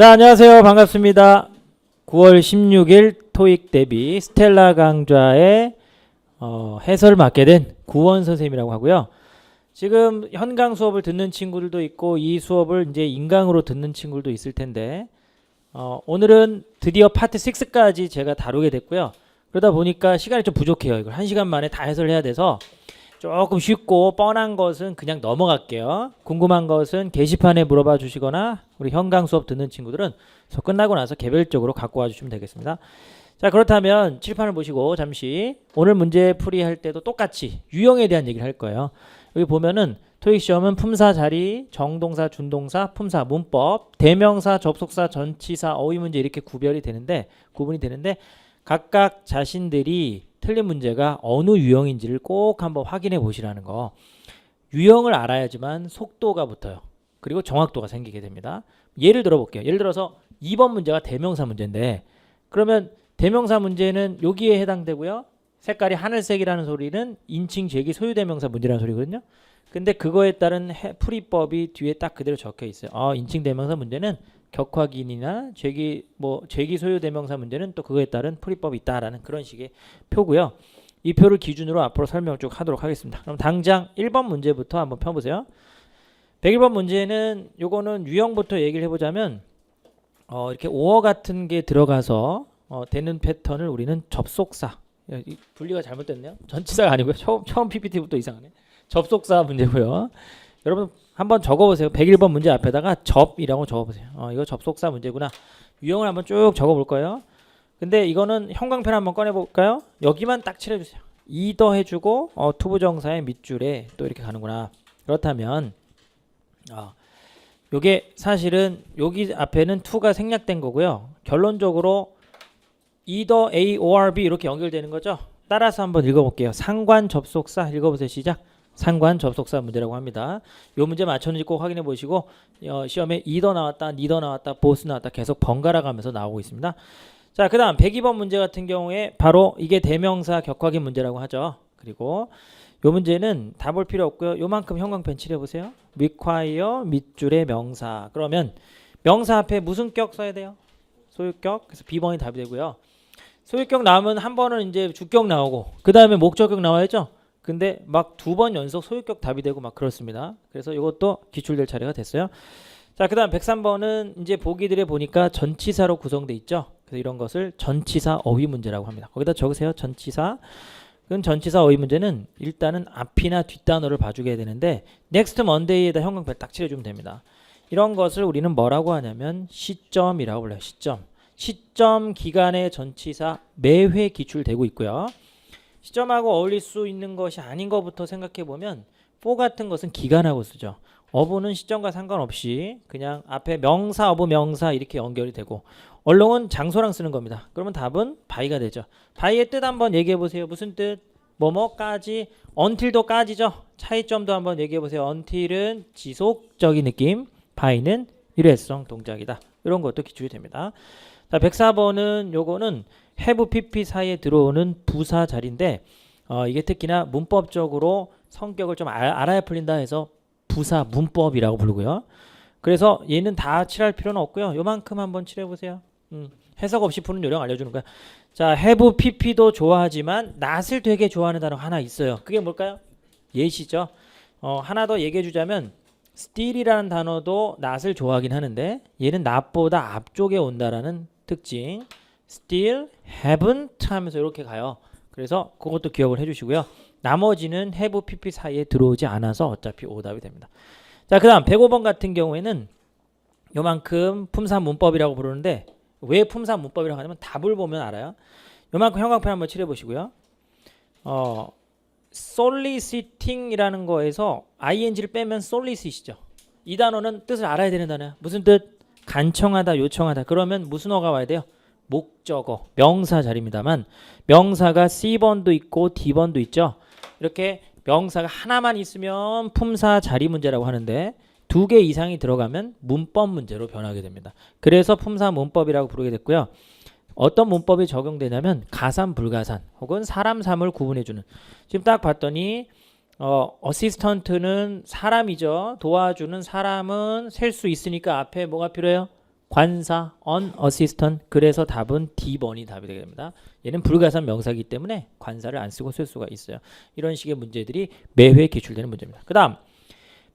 자, 안녕하세요. 반갑습니다. 9월 16일 토익 대비 스텔라 강좌의 해설을 맡게 된 구원 선생님이라고 하고요. 지금 현강 수업을 듣는 친구들도 있고 이 수업을 이제 인강으로 듣는 친구들도 있을 텐데 오늘은 드디어 파트 6까지 제가 다루게 됐고요. 그러다 보니까 시간이 좀 부족해요. 이걸 1시간 만에 다 해설해야 돼서 조금 쉽고 뻔한 것은 그냥 넘어갈게요. 궁금한 것은 게시판에 물어봐 주시거나 우리 현강 수업 듣는 친구들은 수업 끝나고 나서 개별적으로 갖고 와 주시면 되겠습니다. 자, 그렇다면 칠판을 보시고 잠시 오늘 문제 풀이할 때도 똑같이 유형에 대한 얘기를 할 거예요. 여기 보면은 토익 시험은 품사, 자리, 정동사, 준동사, 품사, 문법, 대명사, 접속사, 전치사, 어휘 문제 이렇게 구분이 되는데 각각 자신들이 틀린 문제가 어느 유형인지를 꼭 한번 확인해 보시라는 거. 유형을 알아야지만 속도가 붙어요. 그리고 정확도가 생기게 됩니다. 예를 들어 볼게요. 예를 들어서 2번 문제가 대명사 문제인데 그러면 대명사 문제는 여기에 해당되고요. 색깔이 하늘색이라는 소리는 인칭, 제기, 소유대명사 문제라는 소리거든요. 근데 그거에 따른 풀이법이 뒤에 딱 그대로 적혀 있어요. 인칭 대명사 문제는 격화기인이나 제기 소유대명사 문제는 또 그거에 따른 풀이법이 있다라는 그런 식의 표고요. 이 표를 기준으로 앞으로 설명을 쭉 하도록 하겠습니다. 그럼 당장 1번 문제부터 한번 펴보세요. 101번 문제는 요거는 유형부터 얘기를 해보자면 이렇게 오어 같은 게 들어가서 되는 패턴을 우리는 접속사, 분리가 잘못됐네요. 전치사가 아니고요. 처음 PPT부터 이상하네. 접속사 문제고요. 여러분 한번 적어보세요. 101번 문제 앞에다가 접이라고 적어보세요. 이거 접속사 문제구나. 유형을 한번 쭉 적어볼 거예요. 근데 이거는 형광펜 한번 꺼내볼까요? 여기만 딱 칠해주세요. 이더 해주고 투부정사의 밑줄에 또 이렇게 가는구나. 그렇다면 요게 사실은 여기 앞에는 to가 생략된 거고요. 결론적으로 either A or B 이렇게 연결되는 거죠. 따라서 한번 읽어볼게요. 상관 접속사 읽어보세요. 시작. 상관 접속사 문제라고 합니다. 요 문제 맞췄는지 꼭 확인해 보시고 시험에 either 나왔다, neither 나왔다, both 나왔다 계속 번갈아 가면서 나오고 있습니다. 자, 그 다음 102번 문제 같은 경우에 바로 이게 대명사 격화기 문제라고 하죠. 그리고 요 문제는 다 볼 필요 없고요. 요만큼 형광펜 칠해보세요. require 밑줄의 명사. 그러면 명사 앞에 무슨 격 써야 돼요? 소유격. 그래서 B번이 답이 되고요. 소유격 나오면 한 번은 이제 주격 나오고 그 다음에 목적격 나와야죠. 근데 막 2번 연속 소유격 답이 되고 막 그렇습니다. 그래서 이것도 기출될 차례가 됐어요. 자, 그 다음 103번은 이제 보기들에 보니까 전치사로 구성되어 있죠. 그래서 이런 것을 전치사 어휘 문제라고 합니다. 거기다 적으세요. 전치사. 그럼 전치사 어휘 문제는 일단은 앞이나 뒷단어를 봐주게 되는데 next monday에다 형광펜 딱 칠해주면 됩니다. 이런 것을 우리는 뭐라고 하냐면 시점이라고 불러요. 시점 기간의 전치사 매회 기출되고 있고요. 시점하고 어울릴 수 있는 것이 아닌 것부터 생각해 보면 for 같은 것은 기간하고 쓰죠. 어부는 시점과 상관없이 그냥 앞에 명사, 어부, 명사 이렇게 연결이 되고 얼렁은 장소랑 쓰는 겁니다. 그러면 답은 by가 되죠. by의 뜻 한번 얘기해 보세요. 무슨 뜻? 뭐뭐까지, until도 까지죠. 차이점도 한번 얘기해 보세요. until은 지속적인 느낌, by는 일회성 동작이다. 이런 것도 기출이 됩니다. 자, 104번은 요거는 have, pp 사이에 들어오는 부사 자리인데 이게 특히나 문법적으로 성격을 좀 알아야 풀린다 해서 부사 문법이라고 부르고요. 그래서 얘는 다 칠할 필요는 없고요. 요만큼 한번 칠해보세요. 해석 없이 푸는 요령 알려주는 거야. 자, have, pp도 좋아하지만 not을 되게 좋아하는 단어가 하나 있어요. 그게 뭘까요? yes이죠. 하나 더 얘기해 주자면 still이라는 단어도 not을 좋아하긴 하는데 얘는 not보다 앞쪽에 온다라는 특징. still, haven't 하면서 이렇게 가요. 그래서 그것도 기억을 해주시고요. 나머지는 have, pp 사이에 들어오지 않아서 어차피 오답이 됩니다. 자, 그 다음 105번 같은 경우에는 요만큼 품사 문법이라고 부르는데 왜 품사 문법이라고 하냐면 답을 보면 알아요. 요만큼 형광펜 한번 칠해보시고요. soliciting이라는 거에서 ing를 빼면 solicit이죠. 이 단어는 뜻을 알아야 되는 단어예요. 무슨 뜻? 간청하다, 요청하다. 그러면 무슨 어가 와야 돼요? 목적어, 명사 자리입니다만 명사가 C번도 있고 D번도 있죠. 이렇게 명사가 하나만 있으면 품사 자리 문제라고 하는데 2개 이상이 들어가면 문법 문제로 변하게 됩니다. 그래서 품사 문법이라고 부르게 됐고요. 어떤 문법이 적용되냐면 가산, 불가산 혹은 사람, 사물 구분해주는. 지금 딱 봤더니 어시스턴트는 사람이죠. 도와주는 사람은 셀 수 있으니까 앞에 뭐가 필요해요? 관사, unassisted. 그래서 답은 D번이 답이 되게 됩니다. 얘는 불가산 명사이기 때문에 관사를 안 쓰고 쓸 수가 있어요. 이런 식의 문제들이 매회 기출되는 문제입니다. 그 다음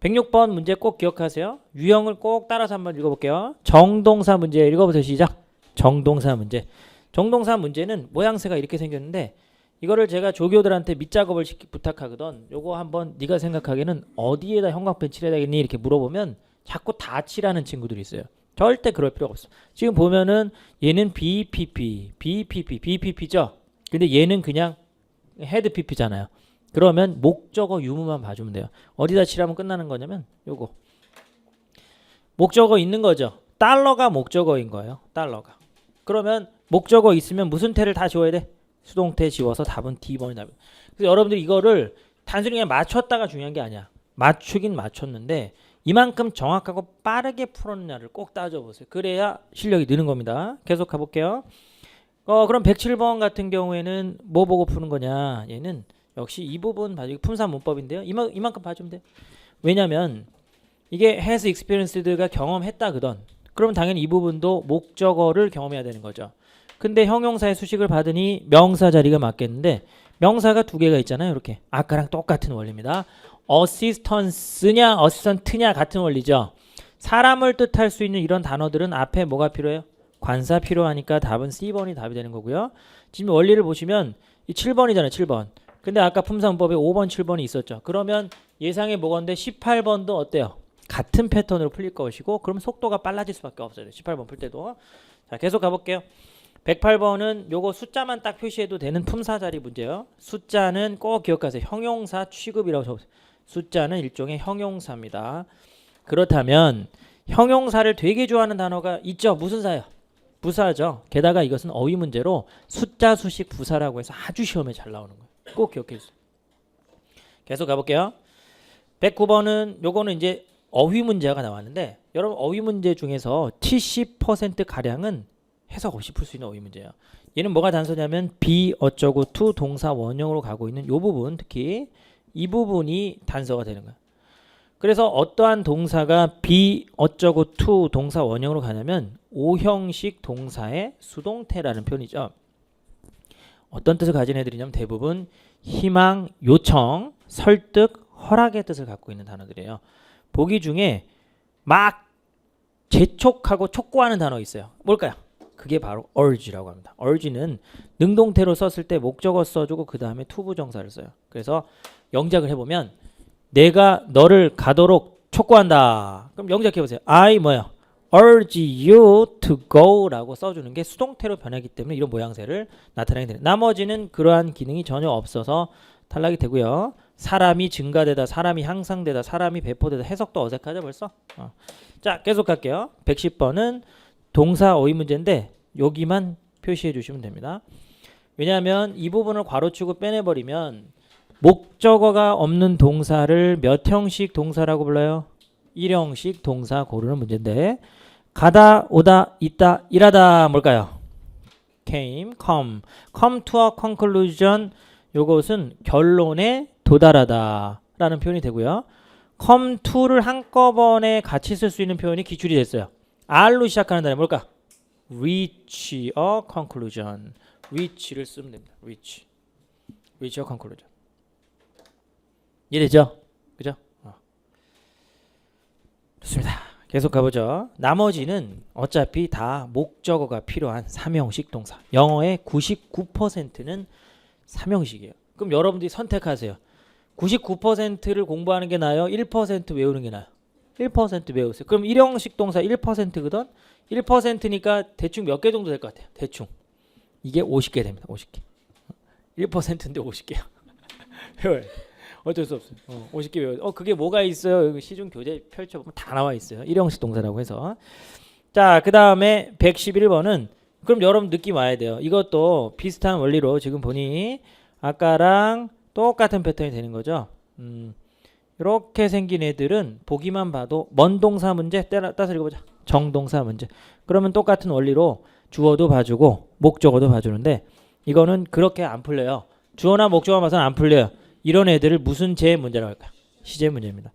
106번 문제 꼭 기억하세요. 유형을 꼭 따라서 한번 읽어볼게요. 정동사 문제 읽어보세요. 시작. 정동사 문제. 정동사 문제는 모양새가 이렇게 생겼는데 이거를 제가 조교들한테 밑작업을 부탁하거든. 요거 한번 네가 생각하기에는 어디에다 형광펜 칠해야 되겠니? 이렇게 물어보면 자꾸 다 칠하는 친구들이 있어요. 절대 그럴 필요가 없어. 지금 보면은 얘는 BPP죠. 근데 얘는 그냥 헤드 PP잖아요. 그러면 목적어 유무만 봐주면 돼요. 어디다 칠하면 끝나는 거냐면 요거 목적어 있는 거죠. 달러가 목적어인 거예요. 달러가. 그러면 목적어 있으면 무슨 태를 다 지워야 돼? 수동태 지워서 답은 D번이 답이에요. 그래서 여러분들 이거를 단순히 그냥 맞췄다가 중요한 게 아니야. 맞추긴 맞췄는데 이만큼 정확하고 빠르게 풀었느냐를 꼭 따져보세요. 그래야 실력이 느는 겁니다. 계속 가볼게요. 그럼 107번 같은 경우에는 뭐 보고 푸는 거냐. 얘는 역시 이 부분 봐주기 품사 문법인데요. 이만큼 봐주면 돼요. 왜냐면 이게 has experienced가 경험했다거든. 그러면 당연히 이 부분도 목적어를 경험해야 되는 거죠. 근데 형용사의 수식을 받으니 명사 자리가 맞겠는데 명사가 두 개가 있잖아요. 이렇게 아까랑 똑같은 원리입니다. 어시스턴스냐 어시스턴트냐 같은 원리죠. 사람을 뜻할 수 있는 이런 단어들은 앞에 뭐가 필요해요? 관사 필요하니까 답은 C번이 답이 되는 거고요. 지금 원리를 보시면 이 7번이잖아요. 7번. 근데 아까 품사문법에 5번 7번이 있었죠. 그러면 예상해 보건데 18번도 어때요? 같은 패턴으로 풀릴 것이고 그럼 속도가 빨라질 수밖에 없어요. 18번 풀 때도. 자, 계속 가볼게요. 108번은 요거 숫자만 딱 표시해도 되는 품사 자리 문제예요. 숫자는 꼭 기억하세요. 형용사 취급이라고 적으세요. 숫자는 일종의 형용사입니다. 그렇다면 형용사를 되게 좋아하는 단어가 있죠. 무슨 사예요? 부사죠. 게다가 이것은 어휘 문제로 숫자 수식 부사라고 해서 아주 시험에 잘 나오는 거예요. 꼭 기억해 주세요. 계속 가볼게요. 109번은 요거는 이제 어휘 문제가 나왔는데 여러분 어휘 문제 중에서 70% 가량은 해석 없이 풀 수 있는 어휘 문제예요. 얘는 뭐가 단서냐면 be 어쩌고 to 동사 원형으로 가고 있는 요 부분, 특히 이 부분이 단서가 되는 거예요. 그래서 어떠한 동사가 be 어쩌고 to 동사 원형으로 가냐면 오형식 동사의 수동태라는 표현이죠. 어떤 뜻을 가진 애들이냐면 대부분 희망, 요청, 설득, 허락의 뜻을 갖고 있는 단어들이에요. 보기 중에 막 재촉하고 촉구하는 단어 있어요. 뭘까요? 그게 바로 urge라고 합니다. urge는 능동태로 썼을 때 목적어 써주고 그 다음에 투부정사를 써요. 그래서 영작을 해보면 내가 너를 가도록 촉구한다. 그럼 영작해보세요. I 뭐야? urge you to go 라고 써주는 게 수동태로 변하기 때문에 이런 모양새를 나타내게 되는. 나머지는 그러한 기능이 전혀 없어서 탈락이 되고요. 사람이 증가되다, 사람이 향상되다, 사람이 배포되다 해석도 어색하죠 벌써? 자, 계속 갈게요. 110번은 동사 어휘 문제인데 여기만 표시해 주시면 됩니다. 왜냐하면 이 부분을 괄호치고 빼내버리면 목적어가 없는 동사를 몇 형식 동사라고 불러요? 1형식 동사 고르는 문제인데 가다, 오다, 있다, 일하다 뭘까요? came, come to a conclusion. 요것은 결론에 도달하다 라는 표현이 되고요. come to를 한꺼번에 같이 쓸 수 있는 표현이 기출이 됐어요. R로 시작하는 단어 뭘까? reach a conclusion. reach를 쓰면 됩니다. reach a conclusion. 이해되죠? 그죠? 좋습니다. 계속 가보죠. 나머지는 어차피 다 목적어가 필요한 3형식 동사. 영어의 99%는 3형식이에요. 그럼 여러분들이 선택하세요. 99%를 공부하는 게 나아요? 1% 외우는 게 나아요? 1% 외우세요. 그럼 1형식 동사 1%거든? 1%니까 대충 몇 개 정도 될 것 같아요? 대충. 이게 50개 됩니다. 50개. 1%인데 50개요. 외워요. 어쩔 수 없어요. 50개 외워요. 그게 뭐가 있어요? 여기 시중 교재 펼쳐보면 다 나와 있어요. 1형식 동사라고 해서. 자, 그 다음에 111번은 그럼 여러분 느낌 와야 돼요. 이것도 비슷한 원리로 지금 보니 아까랑 똑같은 패턴이 되는 거죠. 이렇게 생긴 애들은 보기만 봐도 먼 동사 문제 따서 읽어보자. 정동사 문제. 그러면 똑같은 원리로 주어도 봐주고 목적어도 봐주는데 이거는 그렇게 안 풀려요. 주어나 목적어만 봐서는 안 풀려요. 이런 애들을 무슨 제 문제라고 할까요? 시제 문제입니다.